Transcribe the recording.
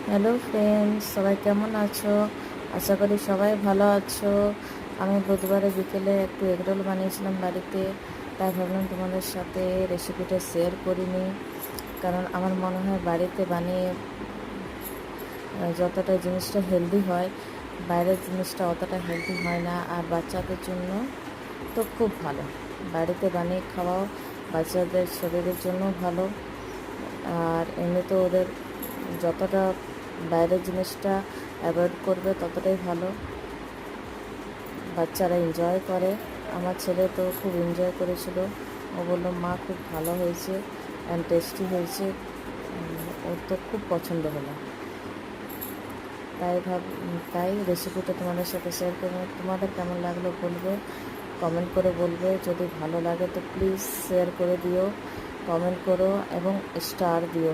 Hello friends, সবাই কেমন আছো? আশা করি সবাই ভালো আছো। আমি বুধবারে বিকেলে একটু এগরোল বানিয়েছিলাম বাড়িতে, তাই ভাবলাম তোমাদের সাথে রেসিপিটা শেয়ার করিনি। কারণ আমার মনে হয় বাড়িতে বানিয়ে যতটা জিনিসটা হেলদি হয়, বাইরের জিনিসটা অতটা হেলদি হয় না। আর বাচ্চাদের জন্য তো খুব ভালো, বাড়িতে বানিয়ে খাওয়াও বাচ্চাদের শরীরের জন্য ভালো। আর এমনিতে ওদের যতটা বাইরের জিনিসটা অ্যাভয়েড করবে ততটাই ভালো, বাচ্চারা এনজয় করে। আমার ছেলে তো খুব এনজয় করেছিল, ও বললো মা খুব ভালো হয়েছে অ্যান্ড টেস্টি হয়েছে। ওর তো খুব পছন্দ হলো। তাই তাই রেসিপিটা তোমাদের সাথে শেয়ার করবো। তোমাদের কেমন লাগলো বলবে, কমেন্ট করে বলবে। যদি ভালো লাগে তো প্লিজ শেয়ার করে দিও, কমেন্ট করো এবং স্টার দিও।